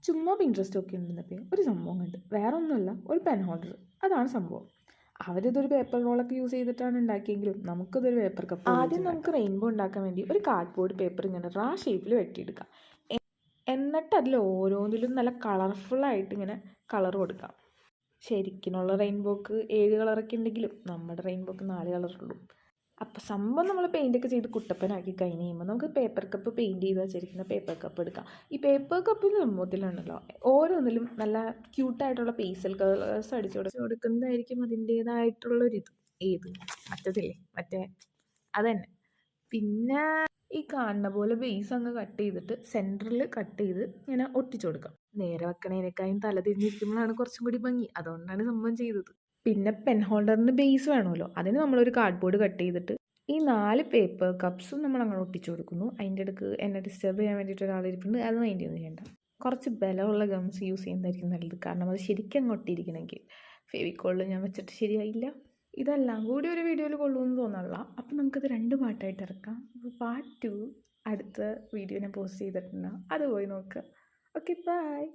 ചുമ്മാ പിൻട്രസ്റ്റ് ഒക്കെ ഉണ്ടെന്നപ്പോൾ ഒരു സംഭവം കണ്ട്, വേറെ ഒന്നുമല്ല, ഒരു പെൻ ഹോൾഡർ. അതാണ് സംഭവം. അവരിതൊരു പേപ്പർ റോളൊക്കെ യൂസ് ചെയ്തിട്ടാണ് ഉണ്ടാക്കിയെങ്കിലും നമുക്കിതൊരു പേപ്പർ കപ്പ്. ആദ്യം നമുക്ക് റെയിൻബോ ഉണ്ടാക്കാൻ വേണ്ടി ഒരു കാർഡ്ബോർഡ് പേപ്പർ ഇങ്ങനെ ഷേപ്പിൽ വെട്ടിയെടുക്കാം. എന്നിട്ട് അതിൽ ഓരോന്നിലും നല്ല കളർഫുള്ളായിട്ട് ഇങ്ങനെ കളർ കൊടുക്കാം. ശരിക്കുള്ള റെയിൻബോക്ക് 7 കളറൊക്കെ ഉണ്ടെങ്കിലും നമ്മുടെ റെയിൻബോക്ക് 4 കളറുള്ളൂ. അപ്പോൾ സംഭവം നമ്മൾ പെയിൻ്റൊക്കെ ചെയ്ത് കുട്ടപ്പനാക്കി കഴിഞ്ഞ് കഴിയുമ്പോൾ നമുക്ക് പേപ്പർ കപ്പ് പെയിൻറ്റ് ചെയ്ത് വെച്ചിരിക്കുന്ന പേപ്പർ കപ്പ് എടുക്കാം. ഈ പേപ്പർ കപ്പിൻ്റെ സംഭവത്തിലുണ്ടല്ലോ, ഓരോന്നിലും നല്ല ക്യൂട്ടായിട്ടുള്ള പേസ്റ്റൽ കളേഴ്സ് അടിച്ചു കൊടുക്കുന്നതായിരിക്കും അതിൻ്റേതായിട്ടുള്ളൊരിത്. മറ്റതില്ലേ, അത് തന്നെ. പിന്നെ ഈ കാണുന്ന പോലെ ബേസ് അങ്ങ് കട്ട് ചെയ്തിട്ട് സെൻറ്ററിൽ കട്ട് ചെയ്ത് ഇങ്ങനെ ഒട്ടിച്ചു കൊടുക്കാം. നേരെ വെക്കണേനേക്കാളും തല തിരിഞ്ഞിരിക്കുമ്പോഴാണ് കുറച്ചും കൂടി ഭംഗി. അതുകൊണ്ടാണ് സംഭവം ചെയ്തത്. പിന്നെ പെൻ ഹോൾഡറിന് ബേസ് വേണമല്ലോ, അതിന് നമ്മളൊരു കാർഡ്ബോർഡ് കട്ട് ചെയ്തിട്ട് ഈ 4 പേപ്പർ കപ്സും നമ്മൾ അങ്ങോട്ട് ഒട്ടിച്ചു കൊടുക്കുന്നു. അതിൻ്റെ ഇടയ്ക്ക് എന്നെ ഡിസ്റ്റർബ് ചെയ്യാൻ വേണ്ടിയിട്ട് ഒരാളിരിപ്പുണ്ട്, അത് മൈൻഡ് ഒന്നും ചെയ്യണ്ട. കുറച്ച് ബലമുള്ള ഗംസ് യൂസ് ചെയ്യുന്നതായിരിക്കും നല്ലത്, കാരണം അത് ശരിക്കും അങ്ങ് ഒട്ടിയിരിക്കണമെങ്കിൽ. ഫെവിക്കോളിൽ ഞാൻ വെച്ചിട്ട് ശരിയായില്ല. ഇതെല്ലാം കൂടി ഒരു വീഡിയോയിൽ കൊള്ളുമെന്ന് തോന്നാനുള്ള. അപ്പം നമുക്കത് 2 പാർട്ടായിട്ട് ഇറക്കാം. അപ്പോൾ പാർട്ട് 2 അടുത്ത വീഡിയോ ഞാൻ പോസ്റ്റ് ചെയ്തിട്ടുണ്ടാകും, അത് പോയി നോക്കുക. Okay, by.